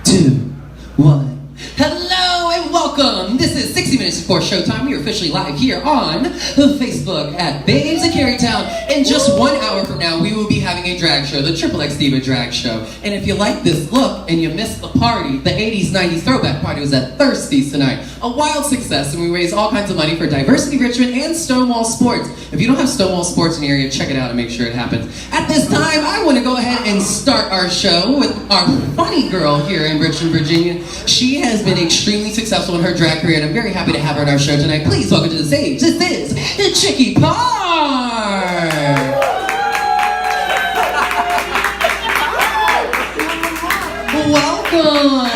2, 1. Hello and welcome. This is 60 Minutes Before Showtime. We are officially live here on Facebook at Babes in Carytown. In just 1 hour from now, we will be having a drag show, the Triple X Diva Drag Show. And if you like this look and you missed the party, the 80s, 90s throwback party was at Thirsties tonight. A wild success, and we raised all kinds of money for Diversity Richmond and Stonewall Sports. If you don't have Stonewall Sports in your area, check it out and make sure it happens. At this time, I want to go ahead and start our show with our funny girl here in Richmond, Virginia. She has been extremely successful in her drag career, and I'm very happy to have her on our show tonight. Please welcome to the stage. This is the Chicky Park. Welcome.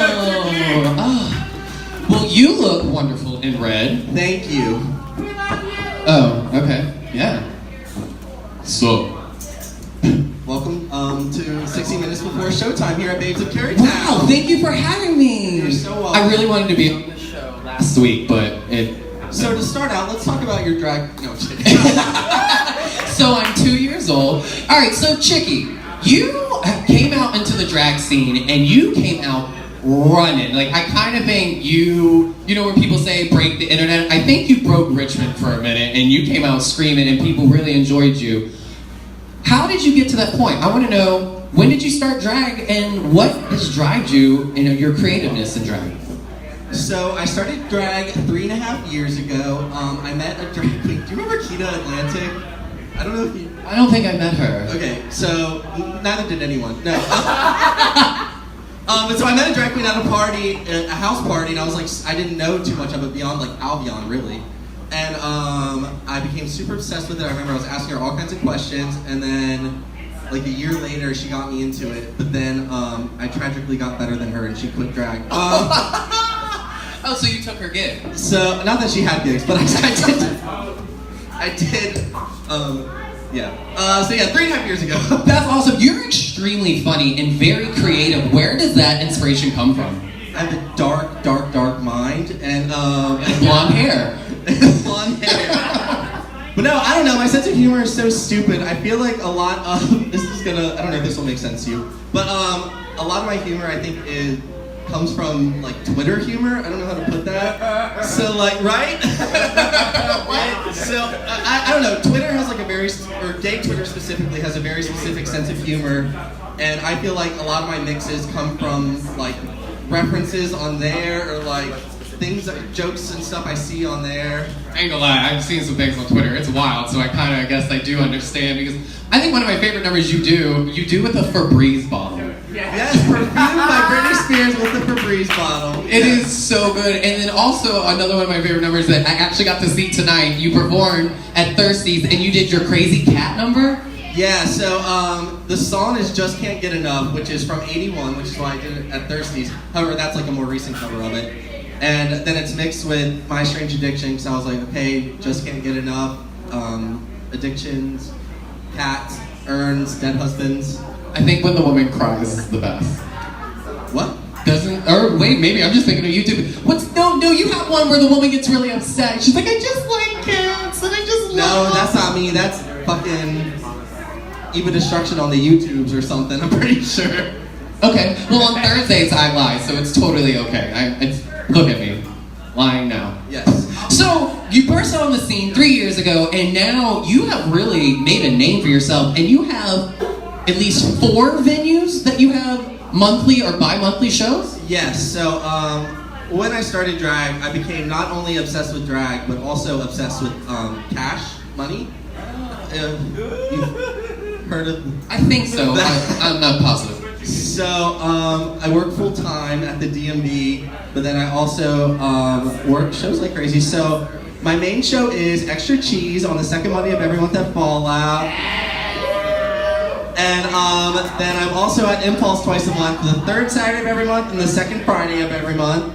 Well, you look wonderful in red. Thank you. Oh, okay. Yeah. So, welcome to 60 Minutes Before Showtime here at Babes in Carytown. Wow, thank you for having me. You're so welcome. I really wanted to be on this show last week, but it... So to start out, let's talk about your drag... No, I'm kidding. So I'm 2 years old. Alright, so Chicky, you came out into the drag scene and you came out running. Like, I kind of think you know where people say break the internet? I think you broke Richmond for a minute and you came out screaming and people really enjoyed you. How did you get to that point? I want to know, when did you start drag and what has driven you in your creativeness in drag? So I started drag 3.5 years ago. I met a drag queen. Do you remember Kita Atlantic? I don't know if you... I don't think I met her. Okay, so neither did anyone. No. But so I met a drag queen at a party, a house party, and I was like, I didn't know too much of it beyond like Albion, really. And I became super obsessed with it. I remember I was asking her all kinds of questions, and then like a year later, she got me into it. But then I tragically got better than her, and she quit drag. Oh, so you took her gig? So not that she had gigs, but I did. Yeah. So yeah, 3.5 years ago. That's awesome. You're extremely funny and very creative. Where does that inspiration come from? I have a dark mind, and blonde hair. Blonde hair. But no, I don't know. My sense of humor is so stupid. I feel like a lot of I don't know if this will make sense to you, but a lot of my humor, I think, comes from like Twitter humor. I don't know how to put that. So like, right? So I don't know. Twitter has like gay Twitter specifically has a very specific sense of humor, and I feel like a lot of my mixes come from like references on there or like things, jokes and stuff I see on there. I ain't gonna lie, I've seen some things on Twitter. It's wild, so I guess I do understand, because I think one of my favorite numbers you do with a Febreze bottle. Yes, perfume by Britney Spears with the Febreze bottle. It is so good. And then also another one of my favorite numbers that I actually got to see tonight. You performed at Thirsties and you did your crazy cat number. Yeah, so the song is Just Can't Get Enough, which is from '81, which is why I did it at Thirsties. However, that's like a more recent cover of it. And then it's mixed with My Strange Addiction, because I was like, okay, just can't get enough. Addictions, cats, urns, dead husbands. I think when the woman cries is the best. What? Maybe I'm just thinking of YouTube. No, you have one where the woman gets really upset. She's like, I just like cats, and I just love No, that's not me. That's fucking Eva Destruction on the YouTubes or something, I'm pretty sure. Okay, well on Thursdays I lie, so it's totally okay. Look at me, lying now. Yes. So, you burst out on the scene 3 years ago, and now you have really made a name for yourself, and you have at least 4 venues that you have monthly or bi-monthly shows? Yes, so when I started drag, I became not only obsessed with drag, but also obsessed with cash, money. You've heard of I think so, I'm not positive. So, I work full-time at the DMV, but then I also work shows like crazy. So, my main show is Extra Cheese on the second Monday of every month at Fallout. And then I'm also at Impulse twice a month, the third Saturday of every month and the second Friday of every month.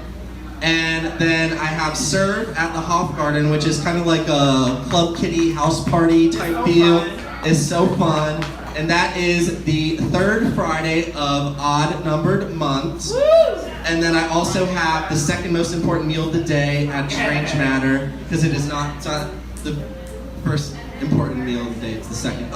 And then I have Serve at the Hofgarten, which is kind of like a Club Kitty house party type deal. It's so fun. And that is the third Friday of odd-numbered months. Woo! And then I also have the second most important meal of the day at Strange Matter, because it's not the first important meal of the day, it's the second.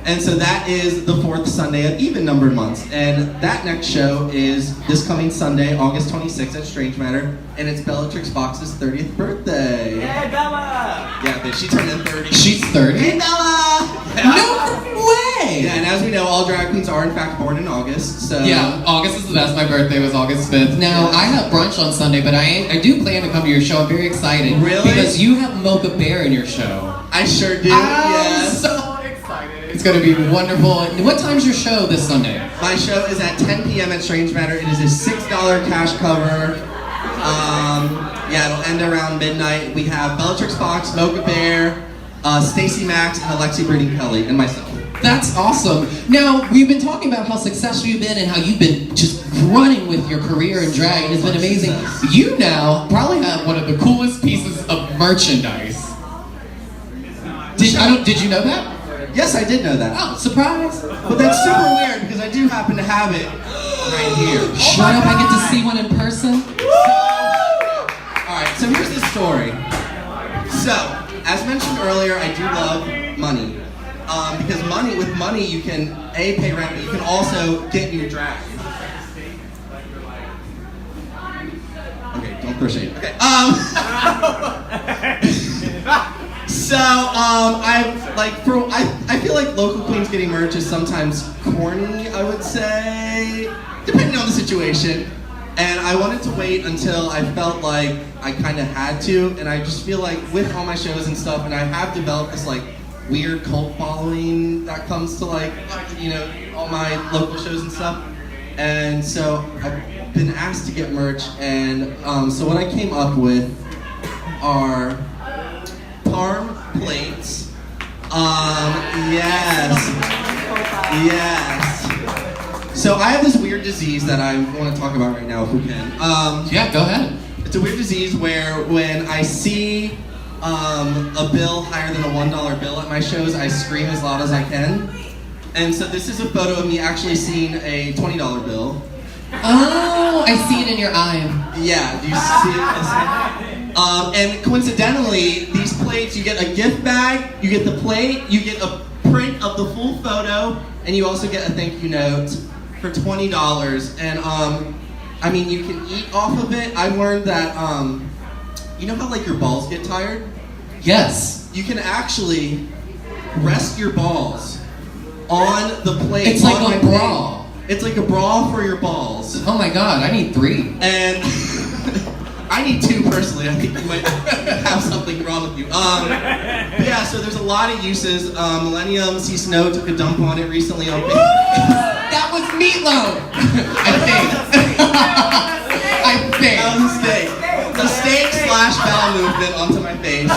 And so that is the fourth Sunday of even-numbered months. And that next show is this coming Sunday, August 26th at Strange Matter. And it's Bellatrix Fox's 30th birthday. Yeah, Bella! Yeah, bitch, she turned in 30. She's 30? Hey, Bella! No way! Yeah, and as we know, all drag queens are in fact born in August, so... Yeah, August is the best. My birthday was August 5th. Now, I have brunch on Sunday, but I do plan to come to your show. I'm very excited. Really? Because you have Mocha Bear in your show. I sure do, I'm yes. so excited. It's going to be wonderful. And what time's your show this Sunday? My show is at 10 p.m. at Strange Matter. It is a $6 cash cover. Yeah, it'll end around midnight. We have Bellatrix Fox, Mocha Bear, Stacey Max, and Alexi Breeding Kelly, and myself. That's awesome. Now, we've been talking about how successful you've been and how you've been just running with your career in drag, and it's been amazing. You now probably have one of the coolest pieces of merchandise. Did you know that? Yes, I did know that. Oh, surprise. But that's super weird because I do happen to have it right here. Shut up, I get to see one in person. Alright, so here's the story. So, as mentioned earlier, I do love money. Because with money you can A, pay rent, but you can also get new drag. Okay, don't throw shade. Okay. So, I feel like local queens getting merch is sometimes corny, I would say, depending on the situation. And I wanted to wait until I felt like I kind of had to, and I just feel like with all my shows and stuff, and I have developed this like weird cult following that comes to like, all my local shows and stuff. And so I've been asked to get merch, and so what I came up with are Parm plates. Yes. So I have this weird disease that I want to talk about right now, if we can. Yeah, go ahead. It's a weird disease where when I see a bill higher than a $1 bill at my shows, I scream as loud as I can. And so this is a photo of me actually seeing a $20 bill. Oh, I see it in your eye. Yeah, do you see it? And coincidentally, these plates, you get a gift bag, you get the plate, you get a print of the full photo, and you also get a thank you note for $20. And you can eat off of it. I learned that, you know how like your balls get tired? Yes. You can actually rest your balls on the plate. It's like a bra. It's like a bra for your balls. Oh my god, I need 3. And I need 2 personally. I think you might have something wrong with you. But yeah, so there's a lot of uses. Millennium C. Snow took a dump on it recently on Facebook. That was Meatloaf! I think. That was a mistake. The steak/bowel movement onto my face.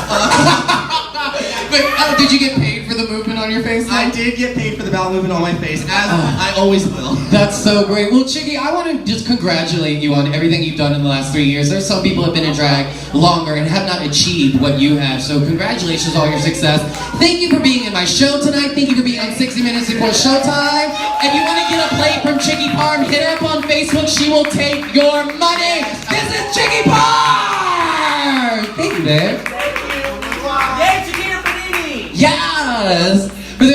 But did you get paid for the movement on your face? I did get paid for the bowel movement on my face, as I always will. That's so great. Well, Chiggy, I want to just congratulate you on everything you've done in the last 3 years. There's some people who have been in drag longer and have not achieved what you have. So congratulations on your success. Thank you for being in my show tonight. Thank you for being on 60 Minutes Before Showtime. If you want to get a plate from Chiggy Parm, hit her up on Facebook. She will take your money. This is Chiggy Parm! Thank you, man. Yay, Chiquita Panini! Yes! But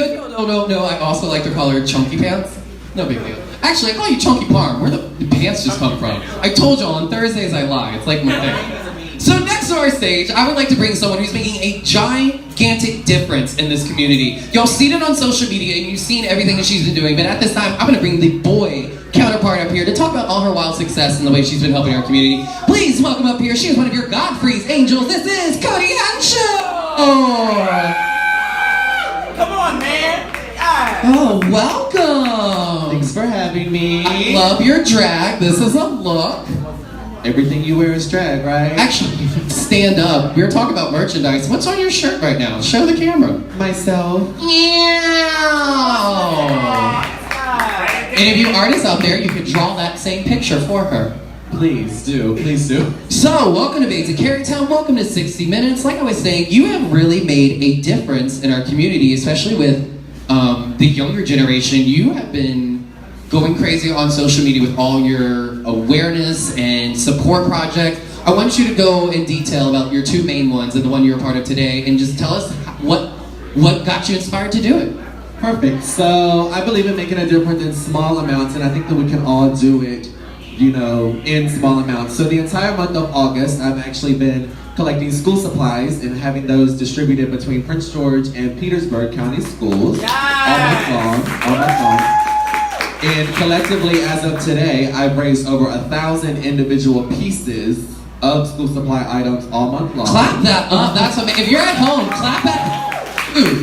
no, I also like to call her Chunky Pants. No big deal. Actually, I call you Chunky Parm. Where the pants just come from? I told y'all, on Thursdays I lie. It's like my thing. So next to our stage, I would like to bring someone who's making a gigantic difference in this community. Y'all seen it on social media and you've seen everything that she's been doing, but at this time, I'm gonna bring the boy counterpart up here to talk about all her wild success and the way she's been helping our community. Please welcome up here, she is one of your Godfrey's angels. This is Cody Henshaw! Come on, man! Yeah. Oh, welcome! Thanks for having me. I love your drag. This is a look. Everything you wear is drag, right? Actually, stand up. We were talking about merchandise. What's on your shirt right now? Show the camera. Myself. Yeah. Any of you artists out there, you could draw that same picture for her. Please do. Please do. So, welcome to Babes of Carytown. Welcome to 60 Minutes. Like I was saying, you have really made a difference in our community, especially with the younger generation. You have been going crazy on social media with all your awareness and support projects. I want you to go in detail about your 2 main ones and the one you're a part of today, and just tell us what got you inspired to do it. Perfect. So I believe in making a difference in small amounts, and I think that we can all do it, in small amounts. So the entire month of August, I've actually been collecting school supplies and having those distributed between Prince George and Petersburg County schools all month long. And collectively, as of today, I've raised over 1,000 individual pieces of school supply items all month long. Clap that up. That's amazing. If you're at home, clap that.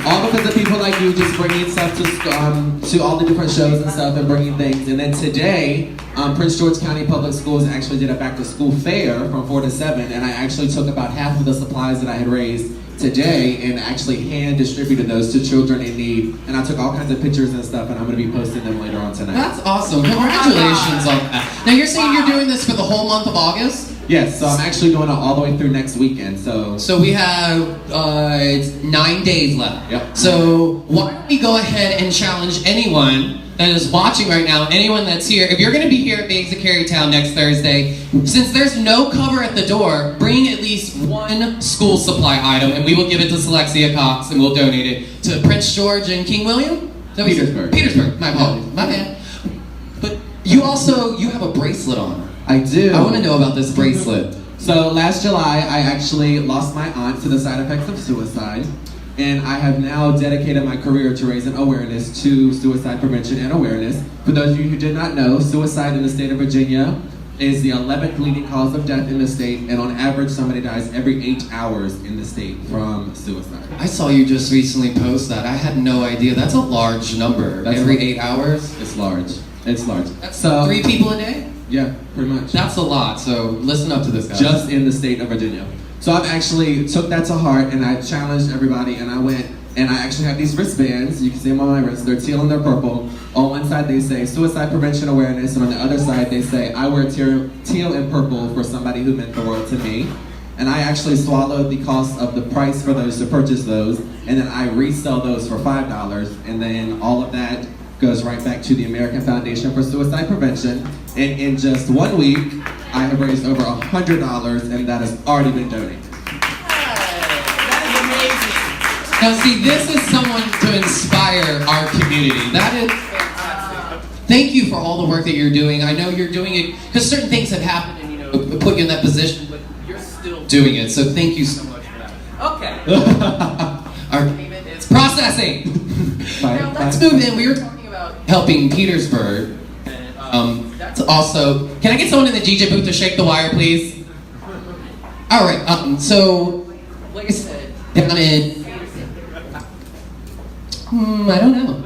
All because of people like you just bringing stuff to all the different shows and stuff and bringing things. And then today, Prince George County Public Schools actually did a back to school fair from 4 to 7, and I actually took about half of the supplies that I had raised today and actually hand distributed those to children in need. And I took all kinds of pictures and stuff, and I'm going to be posting them later on tonight. That's awesome. Congratulations on that. Now you're saying you're doing this for the whole month of August? Yes, so I'm actually doing it all the way through next weekend. So we have it's 9 days left. Yep. So why don't we go ahead and challenge anyone that is watching right now, anyone that's here, if you're going to be here at Babes of Carytown next Thursday, since there's no cover at the door, bring at least one school supply item, and we will give it to Selexia Cox, and we'll donate it to Prince George and King William? Petersburg, my apologies, my bad. But you have a bracelet on. I do. I want to know about this bracelet. So last July, I actually lost my aunt to the side effects of suicide. And I have now dedicated my career to raising awareness to suicide prevention and awareness. For those of you who did not know, suicide in the state of Virginia is the 11th leading cause of death in the state, and on average, somebody dies every 8 hours in the state from suicide. I saw you just recently post that. I had no idea. That's a large number. Every 8 hours? It's large. It's large. That's 3 people a day? Yeah, pretty much. That's a lot, so listen up to this, guy. Just in the state of Virginia. So I've actually took that to heart, and I challenged everybody, and I went, and I actually have these wristbands. You can see them on my wrist. They're teal and they're purple. On one side they say suicide prevention awareness, and on the other side they say I wear teal and purple for somebody who meant the world to me. And I actually swallowed the cost of the price for those to purchase those, and then I resell those for $5, and then all of that goes right back to the American Foundation for Suicide Prevention. And in just 1 week, I have raised over $100, and that has already been donated. That is amazing. Now see, this is someone to inspire our community. That is fantastic. Thank you for all the work that you're doing. I know you're doing it because certain things have happened and put you in that position, but you're still doing it. So thank you so much for that. Okay. Our payment is processing. Now let's move in. We were talking about helping Petersburg. That's also. Can I get someone in the DJ booth to shake the wire, please? All right. So, like I said, down in. I don't know.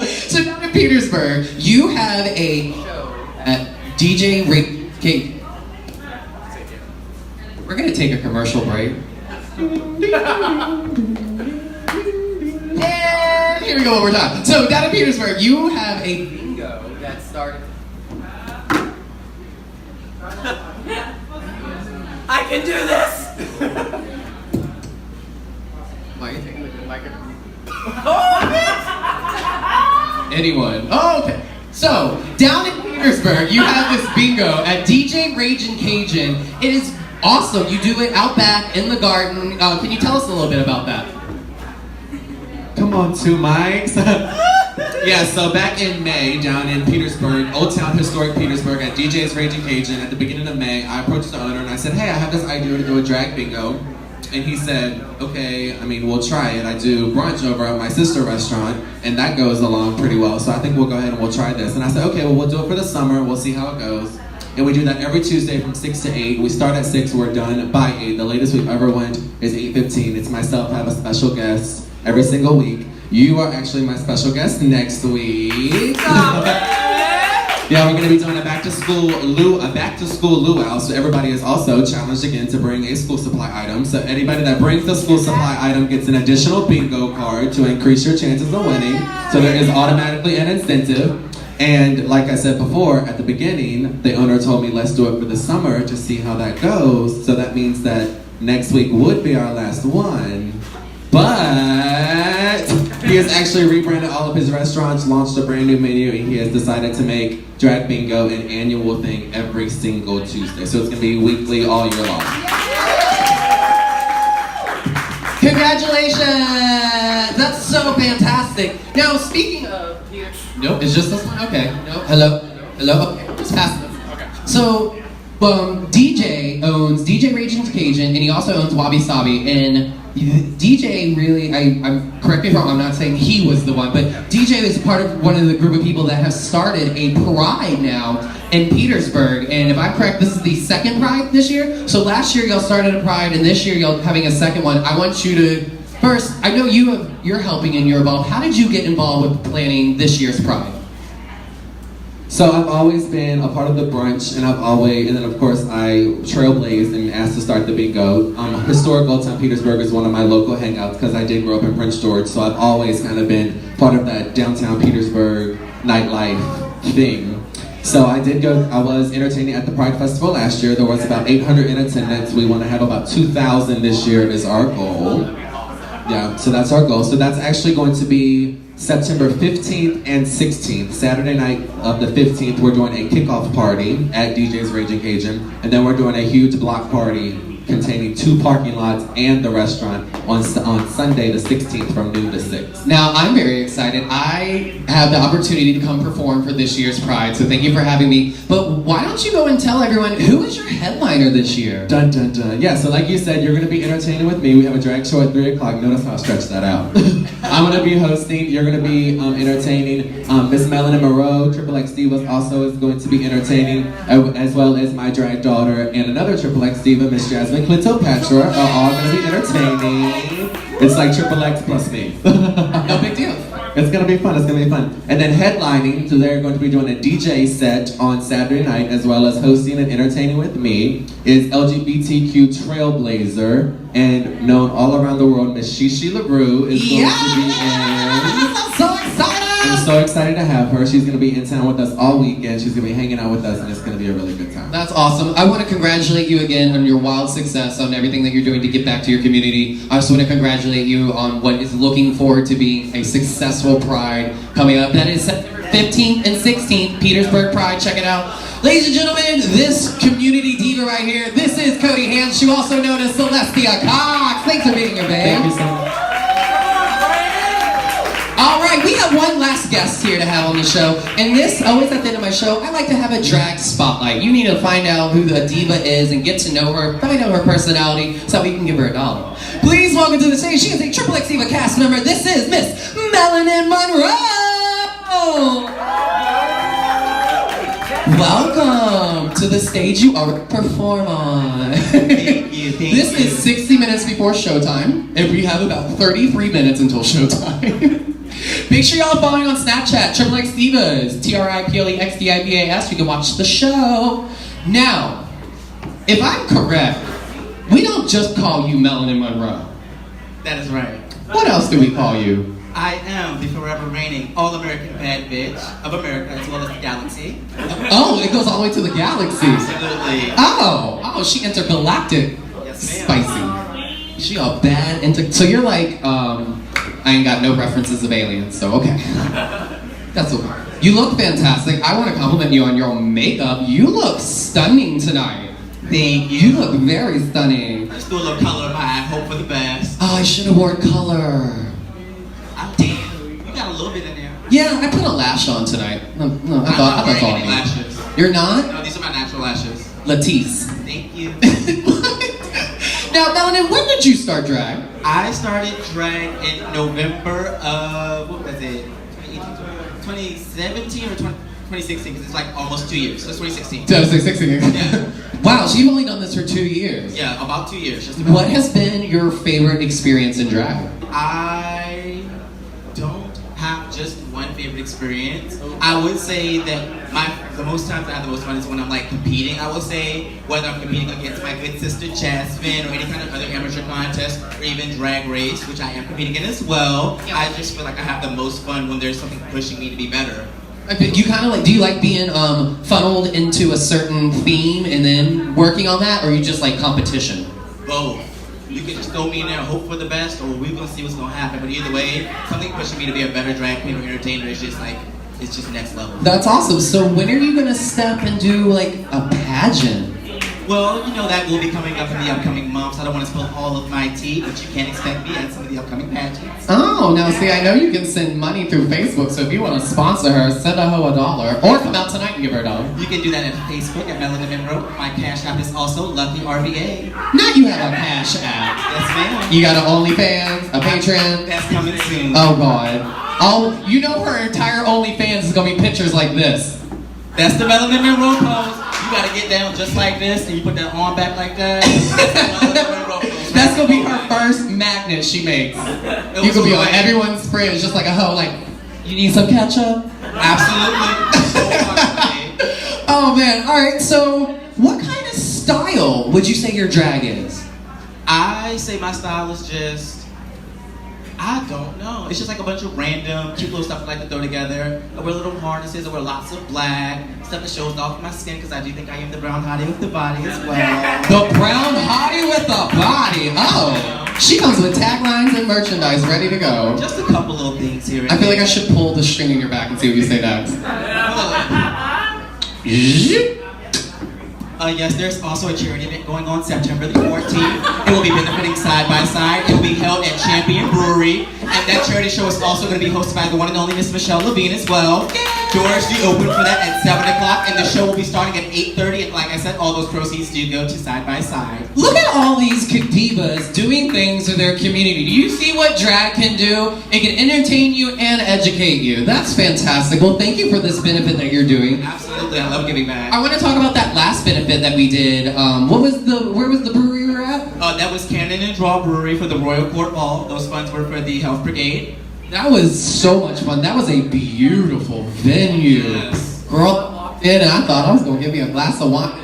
So down in Petersburg, you have a show at DJ Kate. We're gonna take a commercial break. And here we go one more time. So down in Petersburg, you have a bingo that started. I can do this. Why are you taking the microphone? Anyone? Oh, okay. So down in Petersburg, you have this bingo at DJ Ragin' Cajun. It is awesome. You do it out back in the garden. Can you tell us a little bit about that? Come on, 2 mics. Yeah, so back in May, down in Petersburg, Old Town Historic Petersburg, at DJ's Raging Cajun, at the beginning of May, I approached the owner and I said, hey, I have this idea to do a drag bingo. And he said, okay, we'll try it. I do brunch over at my sister restaurant, and that goes along pretty well, so I think we'll go ahead and we'll try this. And I said, okay, well, we'll do it for the summer, we'll see how it goes. And we do that every Tuesday from 6 to 8. We start at 6, we're done by 8. The latest we've ever went is 8:15. It's myself, I have a special guest every single week. You are actually my special guest next week. Yeah, we're going to be doing a back to school luau, so everybody is also challenged again to bring a school supply item. So anybody that brings the school supply item gets an additional bingo card to increase your chances of winning. So there is automatically an incentive. And like I said before, at the beginning, the owner told me let's do it for the summer to see how that goes. So that means that next week would be our last one. But he has actually rebranded all of his restaurants, launched a brand new menu, and he has decided to make Drag Bingo an annual thing every single Tuesday. So it's going to be weekly all year long. Congratulations! That's so fantastic. fantastic. Now, speaking of here, nope, it's just this one. Okay, no, hello. Okay, just pass it. Okay. So, DJ Raging Cajun, and he also owns Wabi Sabi. And DJ really, I'm correct me if I'm wrong, I'm not saying he was the one, but DJ is part of one of the group of people that have started a pride now in Petersburg. And if I'm correct, this is the second pride this year. So last year y'all started a pride, and this year y'all having a second one. I want you to first, I know you're helping and you're involved. How did you get involved with planning this year's pride? So I've always been a part of the brunch, and then of course I trailblazed and asked to start the bingo. Historic Old Town Petersburg is one of my local hangouts because I did grow up in Prince George, so I've always kind of been part of that downtown Petersburg nightlife thing. So I was entertaining at the Pride Festival last year. There was about 800 in attendance. We want to have about 2,000 this year is our goal. Yeah, so that's our goal. So that's actually going to be September 15th and 16th. Saturday night of the 15th, we're doing a kickoff party at DJ's Raging Cajun. And then we're doing a huge block party containing 2 parking lots and the restaurant on Sunday the 16th from noon to 6. Now, I'm very excited. I have the opportunity to come perform for this year's Pride, so thank you for having me. But why don't you go and tell everyone, who is your headliner this year? Dun dun dun. Yeah, so like you said, you're going to be entertaining with me. We have a drag show at 3 o'clock. Notice how I stretched that out. I'm going to be hosting. You're going to be entertaining. Miss Melanie Moreau, Triple X Diva also is going to be entertaining, as well as my drag daughter and another Triple X Diva, Miss Jasmine Cleopatra, are all going to be entertaining. It's like Triple X plus me. No big deal. It's going to be fun. It's going to be fun. And then headlining, so they're going to be doing a DJ set on Saturday night, as well as hosting and entertaining with me, is LGBTQ trailblazer and known all around the world, Miss Shishi LaRue is going to be in. I'm so excited! I'm so excited to have her. She's going to be in town with us all weekend. She's going to be hanging out with us, and it's going to be a really good time. That's awesome. I want to congratulate you again on your wild success, on everything that you're doing to give back to your community. I also want to congratulate you on what is looking forward to being a successful Pride coming up. That is September 15th and 16th, Petersburg Pride. Check it out. Ladies and gentlemen, this community diva right here, this is Cody Hanshu, also known as Celestia Cox. Thanks for being here, babe. Thank you so much. All right, we have one last guest here to have on the show, and this, always at the end of my show, I like to have a drag spotlight. You need to find out who the diva is and get to know her, find out her personality, so we can give her $1. Please welcome to the stage, she is a Triple X Diva cast member. This is Miss Melanin Monroe! Welcome to the stage you are perform on. Thank you. This is 60 minutes before showtime, and we have about 33 minutes until showtime. Make sure y'all are following on Snapchat, Triple X Divas, TRIPLEXDIVAS. You can watch the show. Now, if I'm correct, we don't just call you Melanin Monroe. That is right. What else do we call you? I am the forever reigning all-American bad bitch of America as well as the galaxy. Oh, it goes all the way to the galaxy. Absolutely. Oh, she intergalactic. Yes, ma'am. Spicy. She all bad so you're like, I ain't got no references of aliens, so okay. That's okay. You look fantastic. I want to compliment you on your makeup. You look stunning tonight. Thank you. You look very stunning. Just do a little color in my eye, hope for the best. Oh, I should have worn color. Damn, you got a little bit in there. Yeah, I put a lash on tonight. No, I I'm thought not I wearing any lashes. You're not? No, these are my natural lashes. Latisse. Thank you. Now, Melanin, when did you start drag? I started drag in November of, 2017 or 2016, because it's like almost 2 years. So it's 2016. 2016. Yeah. Wow, so you've only done this for 2 years. Yeah, about 2 years. Just about. What has been your favorite experience in drag? I don't have just one favorite experience. I would say that the most times I have the most fun is when I'm like competing. I would say whether I'm competing against my good sister Jasmine or any kind of other amateur contest or even drag race, which I am competing in as well. I just feel like I have the most fun when there's something pushing me to be better. You kind of like, do you like being funneled into a certain theme and then working on that, or you just like competition? Both. You can just throw me in there and hope for the best, or we're gonna see what's gonna happen. But either way, something pushing me to be a better drag queen or entertainer is just like, it's just next level. That's awesome. So when are you gonna step and do like a pageant? Well, you know that will be coming up in the upcoming months. I don't want to spill all of my tea, but you can expect me at some of the upcoming pageants. Oh, now see, I know you can send money through Facebook, so if you want to sponsor her, send a hoe $1. Or come out tonight and give her $1. You can do that at Facebook at Melanin Monroe. My cash app is also Lucky RVA. Now you have a cash app. Yes, ma'am. You got an OnlyFans, a Patreon. That's coming soon. Oh, God. Oh, you know her entire OnlyFans is going to be pictures like this. That's the Melanin Monroe pose. You gotta get down just like this, and you put that arm back like that. That's gonna be her first magnet she makes. You could be on everyone's fridge just like a hoe, like, you need some ketchup? Absolutely. Oh man, alright, so what kind of style would you say your drag is? I say my style is just, I don't know. It's just like a bunch of random, cute little stuff I like to throw together. I wear little harnesses, I wear lots of black, stuff that shows off my skin, because I do think I am the brown hottie with the body as well. The brown hottie with the body. Oh, she comes with taglines and merchandise ready to go. Just a couple little things here. I feel like I should pull the string in your back and see what you say next. Yes, there's also a charity event going on September the 14th. It will be benefiting Side by Side. It will be held at Champion Brewery. And that charity show is also going to be hosted by the one and only Miss Michelle Levine as well. Doors do open for that at 7 o'clock, and the show will be starting at 8:30. And like I said, all those proceeds do go to Side by Side. Look at all these divas doing things for their community. Do you see what drag can do? It can entertain you and educate you. That's fantastic. Well, thank you for this benefit that you're doing. Absolutely, I love giving back. I want to talk about that last benefit that we did. Where was the brewery we were at? That was Cannon and Draw Brewery for the Royal Court Ball. Those funds were for the Health Brigade. That was so much fun. That was a beautiful venue. Yes. Girl, I walked in and I thought I was going to give me a glass of wine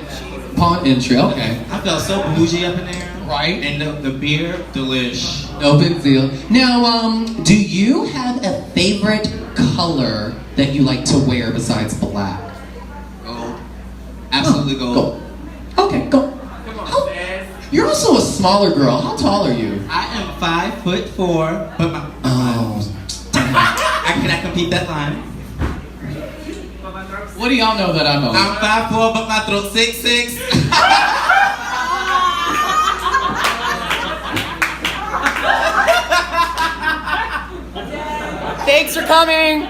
upon entry. Okay. I felt so bougie up in there. Right. And the beer, delish. No big deal. Now, do you have a favorite color that you like to wear besides black? Gold. Absolutely gold. Gold. Okay, gold. You're also a smaller girl. How tall are you? I am 5'4", but my I cannot compete that line. What do y'all know that I know? I'm 5'4", but my throat's 6'6". Thanks for coming.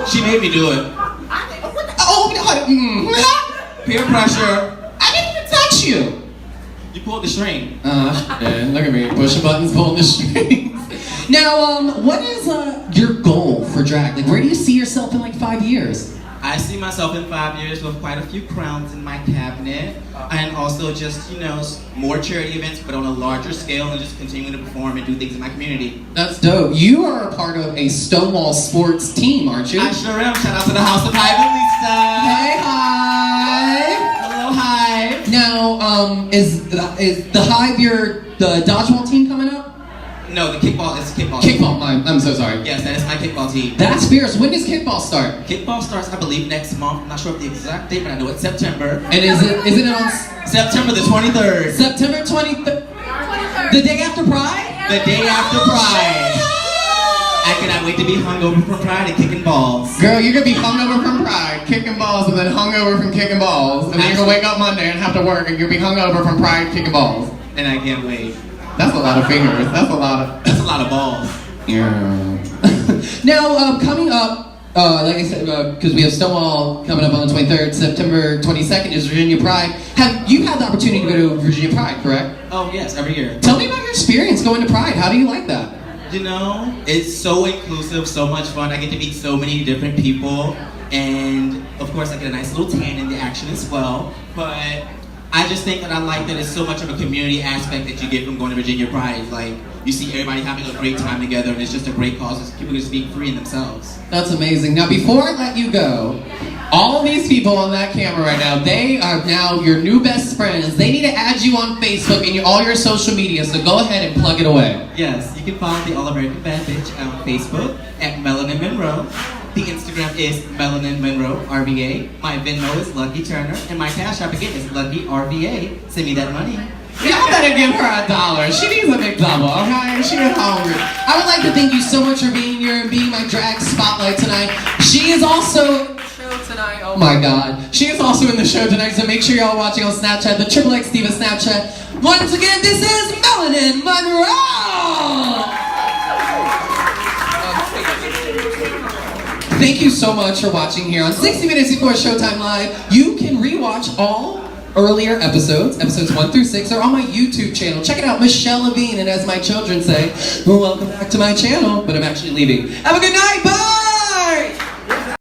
She made me do it. Peer pressure. I didn't even touch you. You pulled the string. And look at me, pushing buttons, pulling the strings. Now, what is your goal for drag? Like, where do you see yourself in like 5 years? I see myself in 5 years with quite a few crowns in my cabinet, and also just, more charity events, but on a larger scale, and just continuing to perform and do things in my community. That's dope. You are a part of a Stonewall Sports team, aren't you? I sure am. Shout out to the House of Hive and Lisa. Hey, hi. Hello, Hive. Now, is the Hive the dodgeball team coming up? No, the kickball is kickball. Kickball, I'm so sorry. Yes, that is my kickball team. That's fierce. When does kickball start? Kickball starts, I believe, next month. I'm not sure of the exact date, but I know it's September. And isn't it on September the 23rd. September 23rd? The day after Pride? The day after Pride. I cannot wait to be hungover from Pride and kicking balls. Girl, you're gonna be hungover from Pride, kicking balls, and then hungover from kicking balls. And then you're gonna wake up Monday and have to work, and you'll be hungover from Pride, kicking balls. And I can't wait. That's a lot of fingers. That's a lot of balls. Yeah. Now, coming up, like I said, because we have Stonewall coming up on the 23rd, September 22nd is Virginia Pride. Have you had the opportunity to go to Virginia Pride, correct? Oh yes, every year. Tell me about your experience going to Pride. How do you like that? It's so inclusive, so much fun. I get to meet so many different people, and of course I get a nice little tan in the action as well. But I just think that I like that it's so much of a community aspect that you get from going to Virginia Pride. Like, you see everybody having a great time together, and it's just a great cause. It's people just being free in themselves. That's amazing. Now, before I let you go, all of these people on that camera right now, they are now your new best friends. They need to add you on Facebook and all your social media, so go ahead and plug it away. Yes, you can follow the All American Bad Bitch on Facebook at Melanin Monroe. The Instagram is Melanin Monroe RVA. My Venmo is Lucky Turner, and my Cash App again is Lucky RVA. Send me that money. Y'all better give her $1. She needs a McDouble, okay? She is hungry. I would like to thank you so much for being here and being my drag spotlight tonight. She is also Show tonight. tonight. Oh my God. She is also in the show tonight, so make sure y'all watching on Snapchat, the XXX Diva Snapchat. Once again, this is Melanin Monroe! Thank you so much for watching here on 60 Minutes Before Showtime Live. You can rewatch all earlier episodes 1 through 6, are on my YouTube channel. Check it out, Michelle Levine, and as my children say, welcome back to my channel, but I'm actually leaving. Have a good night, bye!